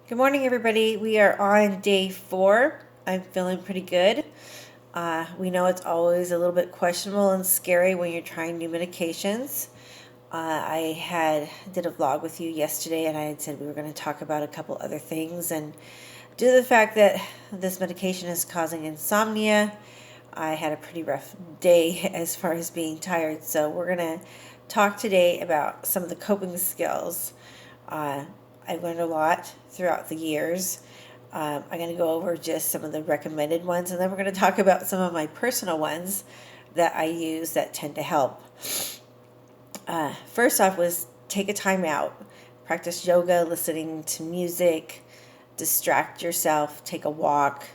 Good morning, everybody. We are on day 4. I'm feeling pretty good. We know it's always a little bit questionable and scary when you're trying new medications. I did a vlog with you yesterday, and I had said we were going to talk about a couple other things. And due to the fact that this medication is causing insomnia, I had a pretty rough day as far as being tired. So we're going to talk today about some of the coping skills. Uh, I've learned a lot throughout the years. I'm going to go over just some of the recommended ones, and then we're going to talk about some of my personal ones that I use that tend to help. First off was take a time out, practice yoga, listening to music, distract yourself, take a walk,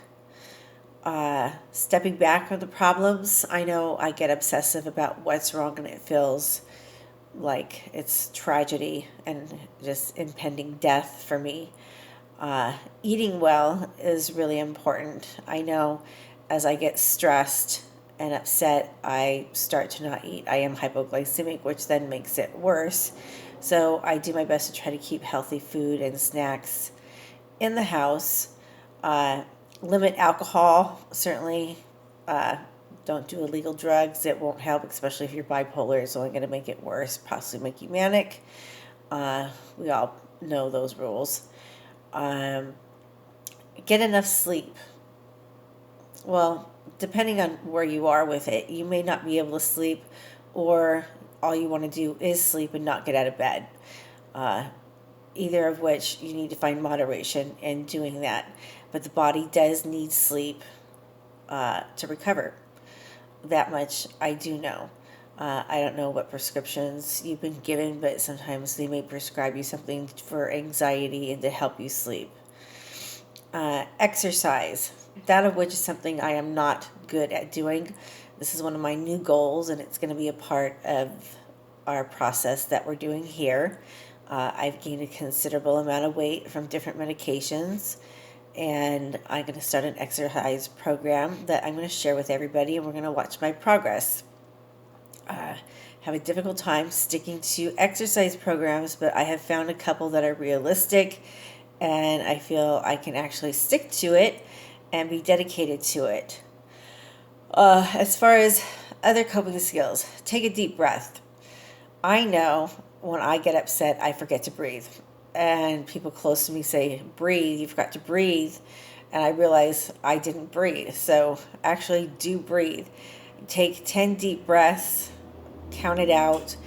stepping back from the problems. I know I get obsessive about what's wrong, and it feels like it's tragedy and just impending death for me. Eating well is really important. I know as I get stressed and upset, I start to not eat. I am hypoglycemic, which then makes it worse. So I do my best to try to keep healthy food and snacks in the house. Limit alcohol, certainly. Don't do illegal drugs. It won't help, especially if you're bipolar. It's only going to make it worse, possibly make you manic. We all know those rules. Get enough sleep. Well, depending on where you are with it, you may not be able to sleep, or all you want to do is sleep and not get out of bed. Either of which you need to find moderation in doing that. But the body does need sleep to recover. That much I do know. I don't know what prescriptions you've been given, but sometimes they may prescribe you something for anxiety and to help you sleep. Exercise, that of which is something I am not good at doing. This is one of my new goals, and it's going to be a part of our process that we're doing here. I've gained a considerable amount of weight from different medications, and I'm going to start an exercise program that I'm going to share with everybody, and we're going to watch my progress. Have a difficult time sticking to exercise programs, but I have found a couple that are realistic, and I feel I can actually stick to it and be dedicated to it. As far as other coping skills, take a deep breath. I know when I get upset, I forget to breathe. And people close to me say, breathe, you forgot to breathe. And I realize I didn't breathe. So actually do breathe. Take 10 deep breaths, count it out.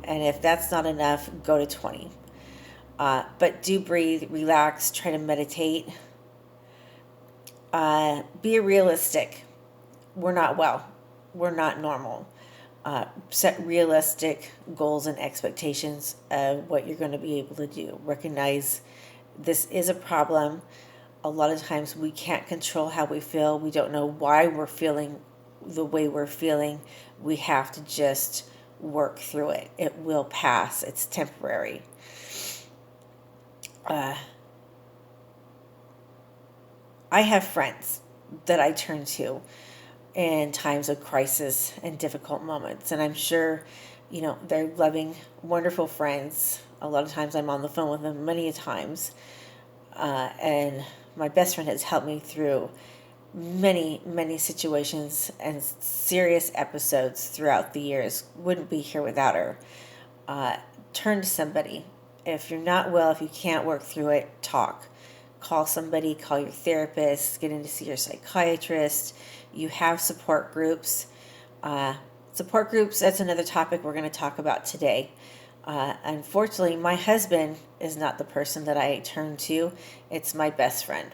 And if that's not enough, go to 20. But do breathe, relax, try to meditate. Be realistic. We're not well. We're not normal. Set realistic goals and expectations of what you're going to be able to do. Recognize this is a problem. A lot of times we can't control how we feel. We don't know why we're feeling the way we're feeling. We have to just work through it. It will pass. It's temporary. I have friends that I turn to in times of crisis and difficult moments. And I'm sure, they're loving, wonderful friends. A lot of times I'm on the phone with them many times. And my best friend has helped me through many, many situations and serious episodes throughout the years. Wouldn't be here without her. Turn to somebody. If you're not well, if you can't work through it, talk. Call somebody, call your therapist, get in to see your psychiatrist. You have support groups. Support groups, that's another topic we're going to talk about today. Unfortunately, my husband is not the person that I turn to. It's my best friend.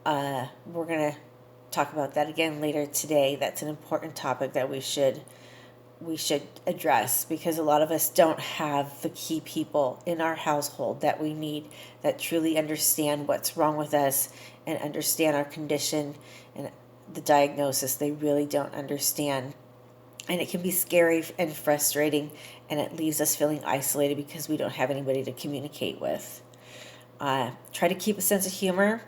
We're going to talk about that again later today. That's an important topic that we should address, because a lot of us don't have the key people in our household that we need, that truly understand what's wrong with us and understand our condition and the diagnosis. They really don't understand. And it can be scary and frustrating, and it leaves us feeling isolated because we don't have anybody to communicate with. Try to keep a sense of humor.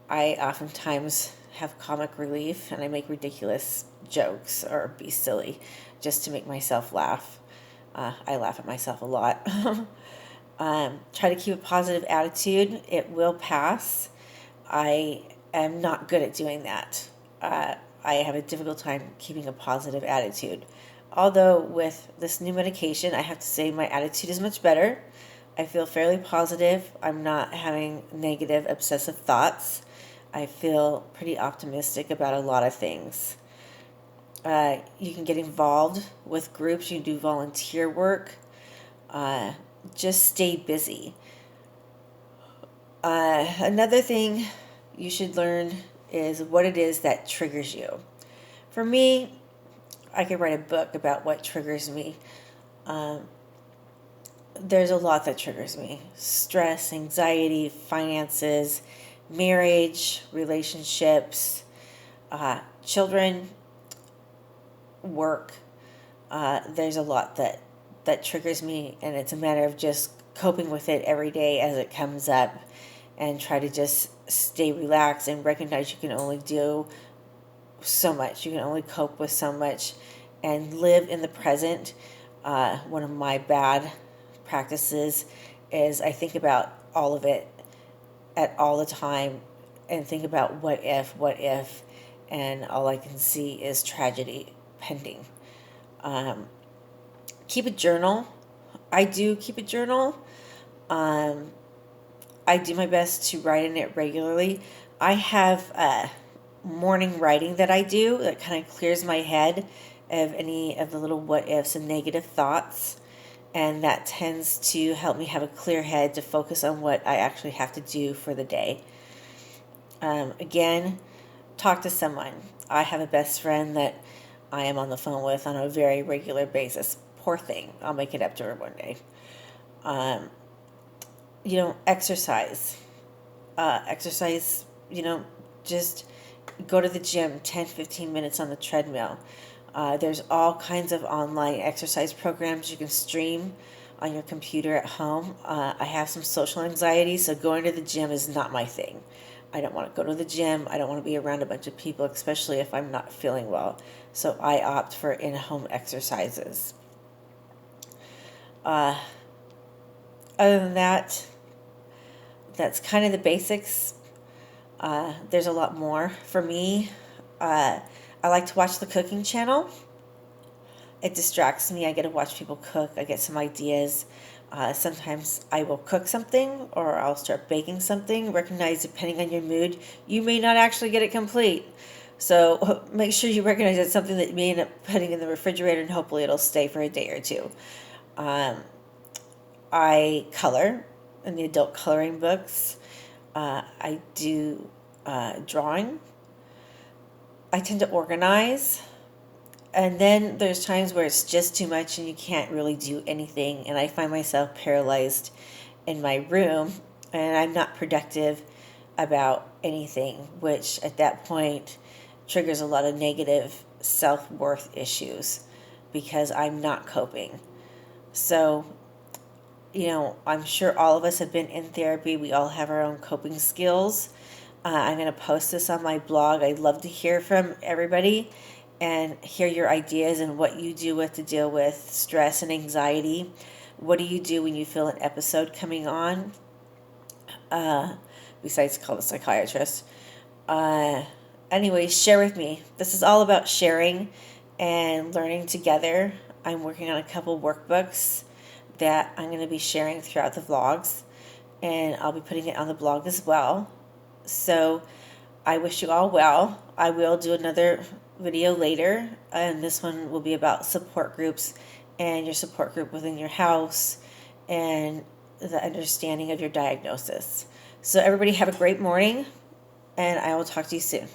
I oftentimes have comic relief, and I make ridiculous jokes or be silly just to make myself laugh. I laugh at myself a lot. Try to keep a positive attitude. It will pass. I am not good at doing that. I have a difficult time keeping a positive attitude. Although with this new medication, I have to say my attitude is much better. I feel fairly positive. I'm not having negative, obsessive thoughts. I feel pretty optimistic about a lot of things. You can get involved with groups. You can do volunteer work. Just stay busy. Another thing you should learn is what it is that triggers you. For me, I could write a book about what triggers me. There's a lot that triggers me: stress, anxiety, finances, marriage, relationships, children, work. There's a lot that triggers me, and it's a matter of just coping with it every day as it comes up, and try to just stay relaxed and recognize you can only do so much. You can only cope with so much, and live in the present. One of my bad practices is I think about all of it at all the time and think about what if, and all I can see is tragedy pending. Keep a journal. I do keep a journal. I do my best to write in it regularly. I have morning writing that I do that kind of clears my head of any of the little what ifs and negative thoughts. And that tends to help me have a clear head to focus on what I actually have to do for the day. Again, talk to someone. I have a best friend that I am on the phone with on a very regular basis. Poor thing. I'll make it up to her one day. Exercise. Exercise, just go to the gym 10, 15 minutes on the treadmill. There's all kinds of online exercise programs you can stream on your computer at home. I have some social anxiety, so going to the gym is not my thing. I don't want to go to the gym. I don't want to be around a bunch of people, especially if I'm not feeling well. So I opt for in-home exercises. Other than that, that's kind of the basics. There's a lot more. For me, I like to watch the cooking channel. It distracts me. I get to watch people cook. I get some ideas. Sometimes I will cook something or I'll start baking something. Recognize, depending on your mood, you may not actually get it complete. So make sure you recognize it's something that you may end up putting in the refrigerator and hopefully it'll stay for a day or two. I color in the adult coloring books. I do drawing. I tend to organize. And then there's times where it's just too much and you can't really do anything. And I find myself paralyzed in my room and I'm not productive about anything, which at that point triggers a lot of negative self-worth issues because I'm not coping. So, I'm sure all of us have been in therapy. We all have our own coping skills. I'm going to post this on my blog. I'd love to hear from everybody and hear your ideas and what you do to deal with stress and anxiety. What do you do when you feel an episode coming on? Besides call the psychiatrist. Anyways, share with me. This is all about sharing and learning together. I'm working on a couple workbooks that I'm going to be sharing throughout the vlogs, and I'll be putting it on the blog as well. So I wish you all well. I will do another video later, and this one will be about support groups and your support group within your house and the understanding of your diagnosis. So everybody have a great morning, and I will talk to you soon.